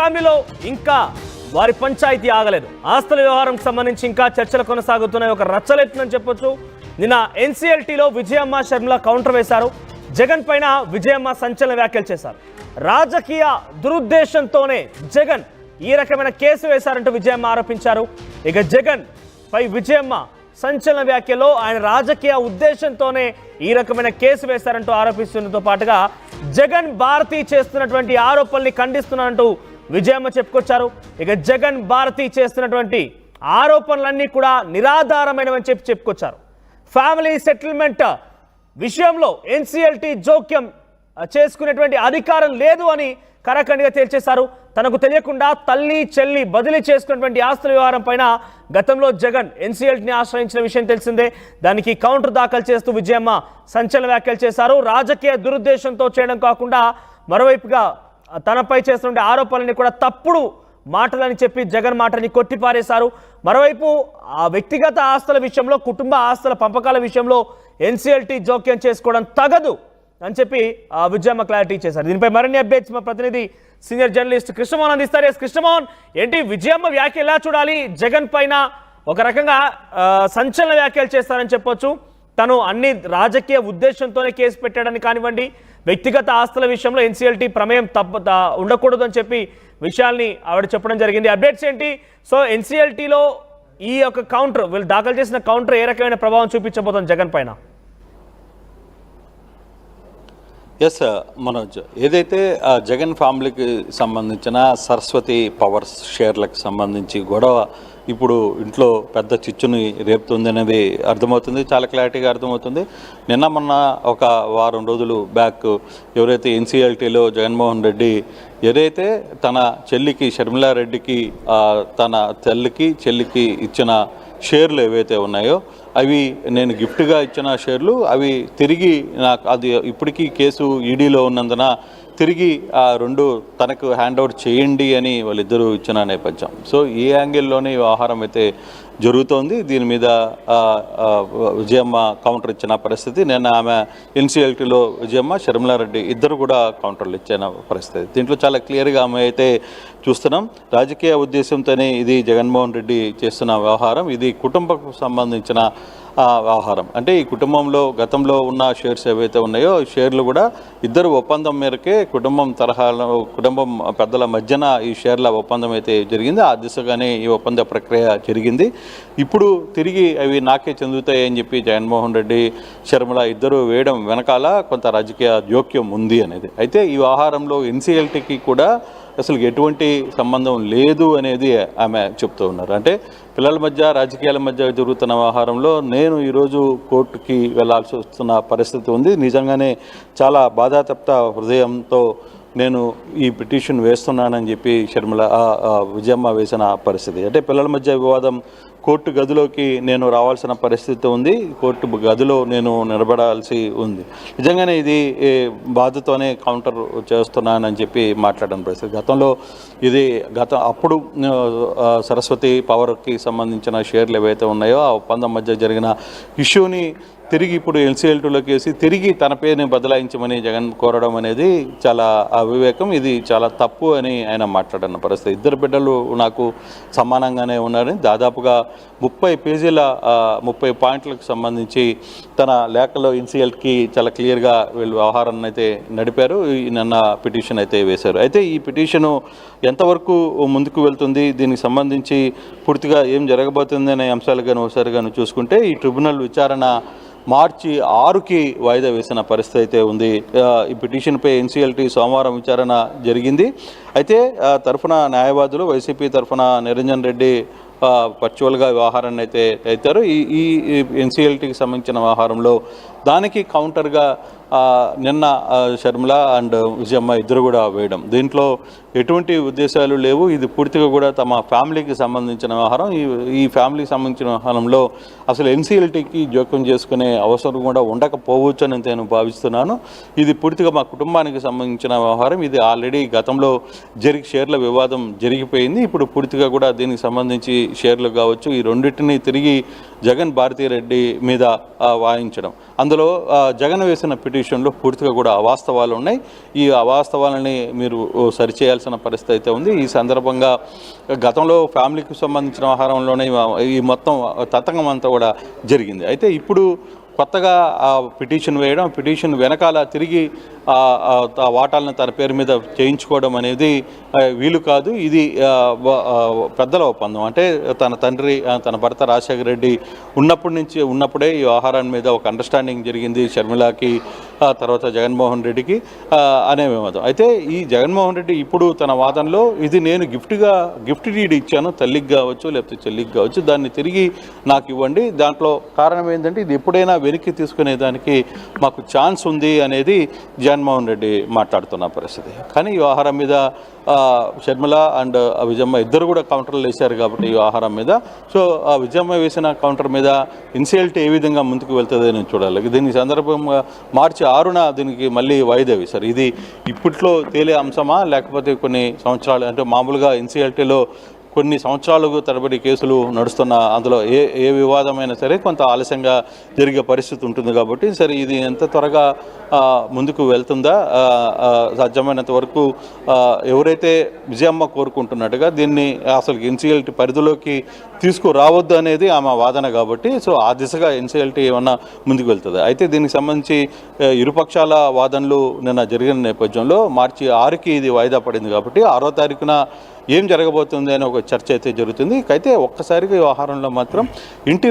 ఫ్యామిలీలో ఇంకా వారి పంచాయతీ ఆగలేదు. ఆస్తుల వ్యవహారంకి సంబంధించి ఇంకా చర్చలు కొనసాగుతున్నాయి. ఒక రచ్చలెత్తుందని చెప్పొచ్చు. నిన్న ఎన్సీఎల్టీలో విజయమ్మ షర్మిల కౌంటర్ వేశారు. జగన్ పైన విజయమ్మ సంచలన వ్యాఖ్యలు చేశారు. రాజకీయ దురుద్దేశంతోనే జగన్ ఈ రకమైన కేసు వేశారంటూ విజయమ్మ ఆరోపించారు. ఇక జగన్ పై విజయమ్మ సంచలన వ్యాఖ్యలో ఆయన రాజకీయ ఉద్దేశంతోనే ఈ రకమైన కేసు వేశారంటూ ఆరోపిస్తున్నతో పాటుగా జగన్ భారతి చేస్తున్నటువంటి ఆరోపణల్ని ఖండిస్తున్నారంటూ విజయమ్మ చెప్పుకొచ్చారు. ఇక జగన్ భారతి చేస్తున్నటువంటి ఆరోపణలన్నీ కూడా నిరాధారమైనవని చెప్పుకొచ్చారు. ఫ్యామిలీ సెటిల్మెంట్ విషయంలో ఎన్సీఎల్టీ జోక్యం చేసుకునేటువంటి అధికారం లేదు అని కరాఖండిగా తేల్చేశారు. తనకు తెలియకుండా తల్లి చెల్లి బదిలీ చేసుకున్నటువంటి ఆస్తుల వ్యవహారం పైన గతంలో జగన్ ఎన్సీఎల్టీని ఆశ్రయించిన విషయం తెలిసిందే. దానికి కౌంటర్ దాఖలు చేస్తూ విజయమ్మ సంచలన వ్యాఖ్యలు చేశారు. రాజకీయ దురుద్దేశంతో చేయడం కాకుండా మరోవైపుగా తనపై చేస్తున్న ఆరోపణలని కూడా తప్పుడు మాటలని చెప్పి జగన్ మాటని కొట్టిపారేశారు. మరోవైపు ఆ వ్యక్తిగత ఆస్తుల విషయంలో, కుటుంబ ఆస్తుల పంపకాల విషయంలో ఎన్సీఎల్టీ జోక్యం చేసుకోవడం తగదు అని చెప్పి విజయమ్మ క్లారిటీ చేశారు. దీనిపై మరిన్ని అప్డేట్స్ మా ప్రతినిధి సీనియర్ జర్నలిస్ట్ కృష్ణమోహన్ అందిస్తారు. కృష్ణమోహన్, ఏంటి విజయమ్మ వ్యాఖ్య ఎలా చూడాలి? జగన్ పైన ఒక రకంగా సంచలన వ్యాఖ్యలు చేస్తారని చెప్పొచ్చు. తను అన్ని రాజకీయ ఉద్దేశంతోనే కేసు పెట్టాడని కానివ్వండి, వ్యక్తిగత ఆస్తుల విషయంలో ఎన్సీఎల్టీ ప్రమేయం ఉండకూడదు అని చెప్పి విషయాల్ని ఆవిడ చెప్పడం జరిగింది. అప్డేట్స్ ఏంటి? సో ఎన్సీఎల్టీలో ఈ యొక్క కౌంటర్, వీళ్ళు దాఖలు చేసిన కౌంటర్ ఏ రకమైన ప్రభావం చూపించబోతుంది జగన్ పైన? ఎస్ మనోజ్, ఏదైతే జగన్ ఫ్యామిలీకి సంబంధించిన సరస్వతి పవర్స్ షేర్లకు సంబంధించి గొడవ ఇప్పుడు ఇంట్లో పెద్ద చిచ్చుని రేపుతుంది అనేది అర్థమవుతుంది, చాలా క్లారిటీగా అర్థమవుతుంది. నిన్న మొన్న ఒక వారం రోజులు బ్యాక్ ఎవరైతే ఎన్సీఎల్టీలో జగన్మోహన్ రెడ్డి ఏదైతే తన చెల్లికి షర్మిలారెడ్డికి తన చెల్లికి ఇచ్చిన షేర్లు ఏవైతే ఉన్నాయో అవి నేను గిఫ్ట్గా ఇచ్చిన షేర్లు, అవి తిరిగి నాకు అది ఇప్పటికీ కేసు ఈడీలో ఉన్నందున తిరిగి ఆ రెండు తనకు హ్యాండ్ ఓవర్ చేయండి అని వాళ్ళిద్దరూ ఇచ్చిన నేపథ్యం. సో ఈ యాంగిల్లోనే వ్యవహారం అయితే జరుగుతోంది. దీని మీద విజయమ్మ కౌంటర్ ఇచ్చిన పరిస్థితి. నిన్న ఆమె ఎన్సీఎల్టీలో విజయమ్మ, షర్మిలారెడ్డి ఇద్దరు కూడా కౌంటర్లు ఇచ్చిన పరిస్థితి. దీంట్లో చాలా క్లియర్గా ఆమె అయితే చూస్తున్నాం. రాజకీయ ఉద్దేశంతోనే ఇది జగన్మోహన్ రెడ్డి చేస్తున్న వ్యవహారం, ఇది కుటుంబకు సంబంధించిన వ్యవహారం. అంటే ఈ కుటుంబంలో గతంలో ఉన్న షేర్స్ ఏవైతే ఉన్నాయో షేర్లు కూడా ఇద్దరు ఒప్పందం మేరకే కుటుంబం పెద్దల మధ్యన ఈ షేర్ల ఒప్పందం అయితే జరిగింది. ఆ దిశగానే ఈ ఒప్పంద ప్రక్రియ జరిగింది. ఇప్పుడు తిరిగి అవి నాకే చెందుతాయి అని చెప్పి జగన్మోహన్ రెడ్డి, షర్మిల ఇద్దరు వేయడం వెనకాల కొంత రాజకీయ జోక్యం ఉంది అనేది. అయితే ఈ వ్యవహారంలో ఎన్సీఎల్టీకి కూడా అసలు ఎటువంటి సంబంధం లేదు అనేది ఆమె చెప్తూ ఉన్నారు. అంటే పిల్లల మధ్య, రాజకీయాల మధ్య జరుగుతున్న వ్యవహారంలో నేను ఈరోజు కోర్టుకి వెళ్లాల్సి వస్తున్న పరిస్థితి ఉంది. నిజంగానే చాలా బాధాతప్త హృదయంతో నేను ఈ పిటిషన్ వేస్తున్నానని చెప్పి విజయమ్మ వేసిన పరిస్థితి. అంటే పిల్లల మధ్య వివాదం కోర్టు గదిలోకి నేను రావాల్సిన పరిస్థితి ఉంది, కోర్టు గదిలో నేను నిలబడాల్సి ఉంది. నిజంగానే ఇది బాధతోనే కౌంటర్ చేస్తున్నానని చెప్పి మాట్లాడిన పరిస్థితి. గతంలో అప్పుడు సరస్వతి పవర్కి సంబంధించిన షేర్లు ఏవైతే ఉన్నాయో ఆ ఒప్పందం మధ్య జరిగిన ఇష్యూని తిరిగి ఇప్పుడు ఎన్సీఎల్టీలోకి వేసి తిరిగి తన పేరుని బదలాయించమని జగన్ కోరడం అనేది చాలా అవివేకం, ఇది చాలా తప్పు అని ఆయన మాట్లాడిన పరిస్థితి. ఇద్దరు బిడ్డలు నాకు సమానంగానే ఉన్నారని దాదాపుగా 30 పేజీల 30 పాయింట్లకు సంబంధించి తన లేఖలో ఎన్సీఎల్టీకి చాలా క్లియర్గా వీళ్ళు వ్యవహారాన్ని అయితే నడిపారు. నిన్న పిటిషన్ అయితే వేశారు. అయితే ఈ పిటిషను ఎంతవరకు ముందుకు వెళ్తుంది, దీనికి సంబంధించి పూర్తిగా ఏం జరగబోతుంది అనే అంశాలు కానీ ఒకసారిగాను చూసుకుంటే ఈ ట్రిబ్యునల్ విచారణ మార్చి 6కి వాయిదా వేసిన పరిస్థితి అయితే ఉంది. ఈ పిటిషన్పై ఎన్సీఎల్టీ సోమవారం విచారణ జరిగింది. అయితే తరఫున న్యాయవాదులు వైసీపీ తరఫున నిరంజన్ రెడ్డి వర్చువల్గా వ్యవహారాన్ని అయితే అవుతారు. ఈ ఎన్సీఎల్టీకి సంబంధించిన వ్యవహారంలో దానికి కౌంటర్గా నిన్న షర్మిల అండ్ విజయమ్మ ఇద్దరు కూడా వేయడం, దీంట్లో ఎటువంటి ఉద్దేశాలు లేవు, ఇది పూర్తిగా కూడా తమ ఫ్యామిలీకి సంబంధించిన వ్యవహారం. ఈ ఫ్యామిలీకి సంబంధించిన వ్యవహారంలో అసలు ఎన్సీఎల్టీకి జోక్యం చేసుకునే అవసరం కూడా ఉండకపోవచ్చు అని నేను భావిస్తున్నాను. ఇది పూర్తిగా మా కుటుంబానికి సంబంధించిన వ్యవహారం, ఇది ఆల్రెడీ గతంలో షేర్ల వివాదం జరిగిపోయింది. ఇప్పుడు పూర్తిగా కూడా దీనికి సంబంధించి షేర్లు కావచ్చు ఈ రెండింటినీ తిరిగి జగన్ భారతిరెడ్డి మీద వాయించడం, అందులో జగన్ వేసిన పిటిషన్లో పూర్తిగా కూడా అవాస్తవాలు ఉన్నాయి. ఈ అవాస్తవాలని మీరు సరిచేయాల్సిన పరిస్థితి అయితే ఉంది. ఈ సందర్భంగా గతంలో ఫ్యామిలీకి సంబంధించిన వ్యవహారంలోనే ఈ మొత్తం తతంగం అంతా కూడా జరిగింది. అయితే ఇప్పుడు కొత్తగా పిటిషన్ వేయడం, పిటిషన్ వెనకాల తిరిగి ఆ వాటాలను తన పేరు మీద చేయించుకోవడం అనేది వీలు కాదు. ఇది పెద్దల ఒప్పందం. అంటే తన తండ్రి, తన భర్త రాజశేఖర రెడ్డి ఉన్నప్పుడే ఈ వ్యవహారం మీద ఒక అండర్స్టాండింగ్ జరిగింది షర్మిలాకి, తర్వాత జగన్మోహన్ రెడ్డికి అనే వివాదం. అయితే ఈ జగన్మోహన్ రెడ్డి ఇప్పుడు తన వాదనలో ఇది నేను గిఫ్ట్ డీడ్ ఇచ్చాను, తల్లికి కావచ్చు లేకపోతే చెల్లికి కావచ్చు, దాన్ని తిరిగి నాకు ఇవ్వండి. దాంట్లో కారణం ఏంటంటే ఇది ఎప్పుడైనా వెనక్కి తీసుకునేదానికి మాకు ఛాన్స్ ఉంది అనేది జగన్మోహన్ రెడ్డి మాట్లాడుతున్న పరిస్థితి. కానీ ఈ వ్యవహారం మీద షర్మిల అండ్ విజయమ్మ ఇద్దరు కూడా కౌంటర్లు వేశారు కాబట్టి ఈ వ్యవహారం మీద. సో ఆ విజయమ్మ వేసిన కౌంటర్ మీద ఇన్సిఎల్టీ ఏ విధంగా ముందుకు వెళ్తుందో నేను చూడాలి. దీని సందర్భంగా మార్చి 6న దీనికి మళ్ళీ వాయిదా వేశారు. ఇది ఇప్పట్లో తేలే అంశమా లేకపోతే కొన్ని సంవత్సరాలు, అంటే మామూలుగా ఎన్సీఎల్టీలో కొన్ని సంవత్సరాలకు తరబడి కేసులు నడుస్తున్న, అందులో ఏ వివాదమైనా సరే కొంత ఆలస్యంగా జరిగే పరిస్థితి ఉంటుంది కాబట్టి సరే ఇది ఎంత త్వరగా ముందుకు వెళ్తుందా, సాధ్యమైనంత వరకు ఎవరైతే విజయమ్మ కోరుకుంటున్నట్టుగా దీన్ని అసలు ఎన్సీఎల్టీ పరిధిలోకి తీసుకురావద్దు అనేది ఆమె వాదన కాబట్టి సో ఆ దిశగా ఎన్సీఎల్టీ ఏమన్నా ముందుకు వెళ్తుంది. అయితే దీనికి సంబంధించి ఇరుపక్షాల వాదనలు నిన్న జరిగిన నేపథ్యంలో మార్చి 6కి ఇది వాయిదా పడింది కాబట్టి 6వ తారీఖున ఏం జరగబోతుంది అని ఒక చర్చ అయితే జరుగుతుంది. అయితే ఒక్కసారిగా వ్యవహారంలో మాత్రం ఇంటి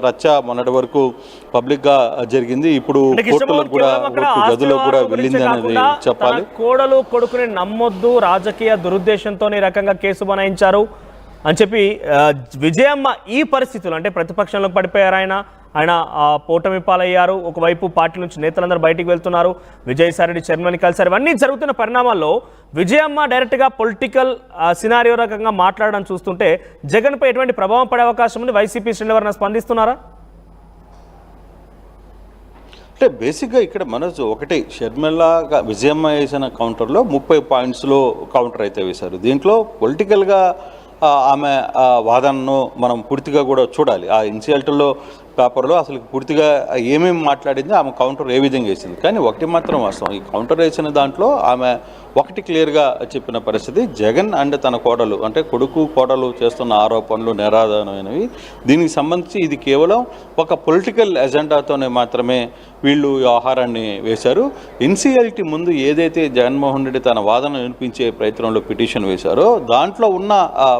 రచ్చ మొన్నటి వరకు పబ్లిక్గా జరిగింది. ఇప్పుడు కోర్టులకు కూడా గదిలో కూడా వెళ్ళింది అనేది చెప్పాలి. కోడలు కొడుకుని నమ్మొద్దు, రాజకీయ దురుద్దేశంతో ఈ రకంగా కేసు బనాయించారు అని చెప్పి విజయమ్మ ఈ పరిస్థితులు, అంటే ప్రతిపక్షంలో పడిపోయారు ఆయన పోటమి పాలయ్యారు. ఒకవైపు పార్టీ నుంచి నేతలందరూ బయటికి వెళ్తున్నారు, విజయసాయిరెడ్డి చైర్మన్ కలిసారు. ఇవన్నీ జరుగుతున్న పరిణామాల్లో విజయమ్మ డైరెక్ట్గా పొలిటికల్ సినారియో రకంగా మాట్లాడడం చూస్తుంటే జగన్పై ఎటువంటి ప్రభావం పడే అవకాశం ఉంది? వైసీపీ శ్రేణులు ఎవరైనా స్పందిస్తున్నారా? అంటే బేసిక్గా ఇక్కడ మనోజ్ ఒకటి, షర్మిల విజయమ్మ వేసిన కౌంటర్లో 30 పాయింట్స్లో కౌంటర్ అయితే వేశారు. దీంట్లో పొలిటికల్గా ఆమె వాదనను మనం పూర్తిగా కూడా చూడాలి. ఆ ఎన్సీఎల్టీలో పేపర్లో అసలు పూర్తిగా ఏమేమి మాట్లాడింది, ఆమె కౌంటర్ ఏ విధంగా వేసింది. కానీ ఒకటి మాత్రం వాస్తవం, ఈ కౌంటర్ వేసిన దాంట్లో ఆమె ఒకటి క్లియర్గా చెప్పిన పరిస్థితి, జగన్ అండ్ తన కోడలు, అంటే కొడుకు కోడలు చేస్తున్న ఆరోపణలు నిరాధారమైనవి. దీనికి సంబంధించి ఇది కేవలం ఒక పొలిటికల్ ఎజెండాతోనే మాత్రమే వీళ్ళు వ్యవహారాన్ని వేశారు. ఎన్సీఎల్టీ ముందు ఏదైతే జగన్మోహన్ రెడ్డి తన వాదన వినిపించే ప్రయత్నంలో పిటిషన్ వేశారో దాంట్లో ఉన్న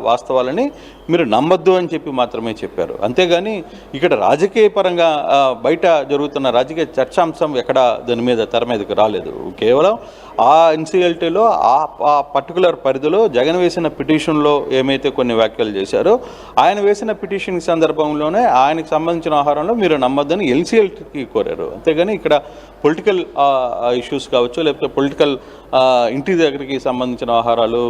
వాస్తవాలని మీరు నమ్మద్దు అని చెప్పి మాత్రమే చెప్పారు. అంతేగాని ఇక్కడ రాజకీయ పరంగా బయట జరుగుతున్న రాజకీయ చర్చాంశం ఎక్కడ దాని మీద తెర మీదకి రాలేదు. కేవలం ఆ ఎన్సీఎల్టీలో ఆ పర్టికులర్ పరిధిలో జగన్ వేసిన పిటిషన్లో ఏమైతే కొన్ని వ్యాఖ్యలు చేశారో ఆయన వేసిన పిటిషన్ సందర్భంలోనే ఆయనకు సంబంధించిన వ్యవహారంలో మీరు నమ్మద్దని ఎన్సీఎల్టీకి కోరారు. అంతేగాని ఇక్కడ పొలిటికల్ ఇష్యూస్ కావచ్చు లేకపోతే పొలిటికల్ ఇంటి దగ్గరికి సంబంధించిన వ్యవహారాలు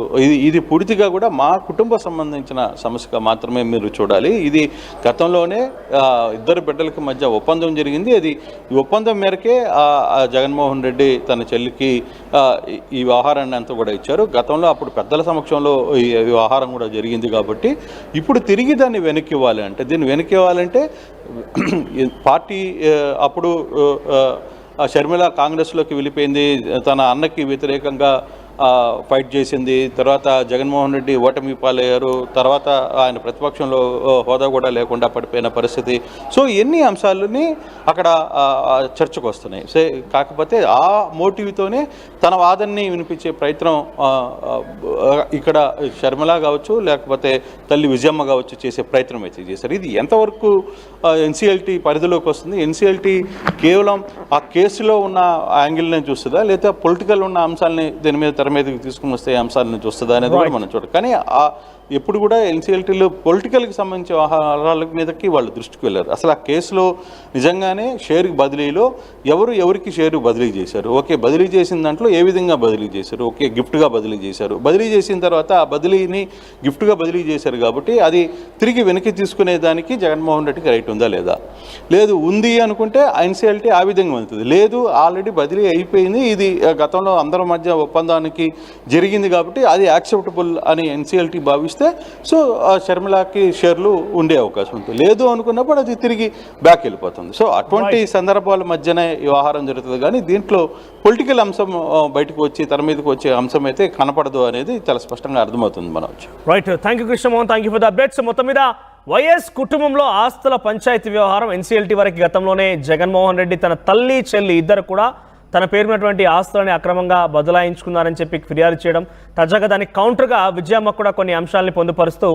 ఇది పూర్తిగా కూడా మా కుటుంబ సంబంధించిన సమస్యగా మాత్రమే మీరు చూడాలి. ఇది గతంలోనే ఇద్దరు బిడ్డలకి మధ్య ఒప్పందం జరిగింది. అది ఈ ఒప్పందం మేరకే జగన్మోహన్ రెడ్డి తన చెల్లికి ఈ వ్యవహారాన్ని అంతా కూడా ఇచ్చారు. గతంలో అప్పుడు పెద్దల సమక్షంలో ఈ వ్యవహారం కూడా జరిగింది కాబట్టి ఇప్పుడు తిరిగి దాన్ని వెనక్కి ఇవ్వాలి అంటే, దీన్ని వెనక్కి ఇవ్వాలంటే పార్టీ అప్పుడు షర్మిల కాంగ్రెస్లోకి వెళ్ళిపోయింది, తన అన్నకి వ్యతిరేకంగా ఫైట్ చేసింది. తర్వాత జగన్మోహన్ రెడ్డి ఓటమి పాలయ్యారు. తర్వాత ఆయన ప్రతిపక్షంలో హోదా కూడా లేకుండా పడిపోయిన పరిస్థితి. సో ఎన్ని అంశాలని అక్కడ చర్చకు వస్తున్నాయి. సో కాకపోతే ఆ మోటివ్తోనే తన వాదనని వినిపించే ప్రయత్నం ఇక్కడ షర్మిల కావచ్చు లేకపోతే తల్లి విజయమ్మ కావచ్చు చేసే ప్రయత్నం అయితే చేశారు. ఇది ఎంతవరకు ఎన్సీఎల్టీ పరిధిలోకి వస్తుంది? ఎన్సీఎల్టీ కేవలం ఆ కేసులో ఉన్న యాంగిల్ని చూస్తుందా లేదా పొలిటికల్ ఉన్న అంశాలని దీని మీద తెర మీదకి తీసుకుని వస్తే అంశాలను చూస్తుందా అనేది కూడా మనం చూడాలి. కానీ ఎప్పుడు కూడా ఎన్సీఎల్టీలో పొలిటికల్కి సంబంధించిన వ్యవహారాల మీదకి వాళ్ళు దృష్టికి వెళ్ళారు. అసలు ఆ కేసులో నిజంగానే షేర్ బదిలీలో ఎవరికి షేరు బదిలీ చేశారు, ఓకే బదిలీ చేసిన దాంట్లో ఏ విధంగా బదిలీ చేశారు, ఓకే గిఫ్ట్గా బదిలీ చేశారు, బదిలీ చేసిన తర్వాత ఆ బదిలీని గిఫ్ట్గా బదిలీ చేశారు కాబట్టి అది తిరిగి వెనక్కి తీసుకునే దానికి జగన్మోహన్ రెడ్డికి రైట్ ఉందా లేదా? లేదు ఉంది అనుకుంటే ఎన్సీఎల్టీ ఆ విధంగా వెళ్తుంది. లేదు ఆల్రెడీ బదిలీ అయిపోయింది, ఇది గతంలో అందరి మధ్య ఒప్పందానికి జరిగింది కాబట్టి అది యాక్సెప్టబుల్ అని ఎన్సీఎల్టీ భావిస్తుంది. ఇస్తే సో షర్మిలాకి షేర్లు ఉండే అవకాశం ఉంటుంది. లేదు అనుకున్నప్పుడు అది తిరిగి బ్యాక్ వెళ్ళిపోతుంది. సో అటువంటి సందర్భాల మధ్యనే వ్యవహారం జరుగుతుంది. కానీ దీంట్లో పొలిటికల్ అంశం బయటకు వచ్చి తన మీదకి వచ్చే అంశం అయితే కనపడదు అనేది చాలా స్పష్టంగా అర్థమవుతుంది Manoj. Right, thank you Krishnamohan, thank you for the updates. మొత్తం మీద వైఎస్ కుటుంబంలో ఆస్తుల పంచాయతీ వ్యవహారం ఎన్సీఎల్టీ వరకు గతంలోనే జగన్మోహన్ రెడ్డి తన తల్లి చెల్లి ఇద్దరు కూడా తన పేరున్నటువంటి ఆస్తులని అక్రమంగా బదలాయించుకున్నారని చెప్పి ఫిర్యాదు చేయడం, తాజాగా దానికి కౌంటర్గా విజయమ్మ కూడా కొన్ని అంశాలని పొందుపరుస్తూ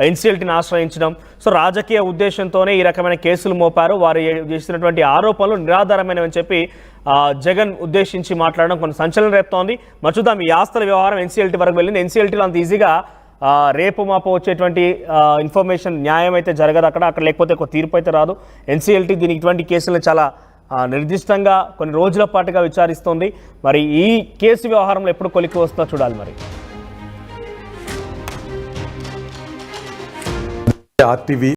ఎన్సీఎల్టీని ఆశ్రయించడం. సో రాజకీయ ఉద్దేశంతోనే ఈ రకమైన కేసులు మోపారు, వారు చేసినటువంటి ఆరోపణలు నిరాధారమైనవని చెప్పి జగన్ ఉద్దేశించి మాట్లాడడం కొన్ని సంచలనం రేపుతోంది. మచ్చుదాం, ఈ ఆస్తుల వ్యవహారం ఎన్సీఎల్టీ వరకు వెళ్ళింది. ఎన్సీఎల్టీలో అంత ఈజీగా రేపు మాపో వచ్చేటువంటి ఇన్ఫర్మేషన్ న్యాయం అయితే జరగదు అక్కడ లేకపోతే ఒక తీర్పు అయితే రాదు. ఎన్సీఎల్టీ దీనికి ఇటువంటి కేసులను చాలా నిర్దిష్టంగా కొన్ని రోజుల పాటుగా విచారిస్తోంది. మరి ఈ కేసు వ్యవహారంలో ఎప్పుడు కొలిక్కి వస్తుందో చూడాలి. మరి ఆర్టీవీ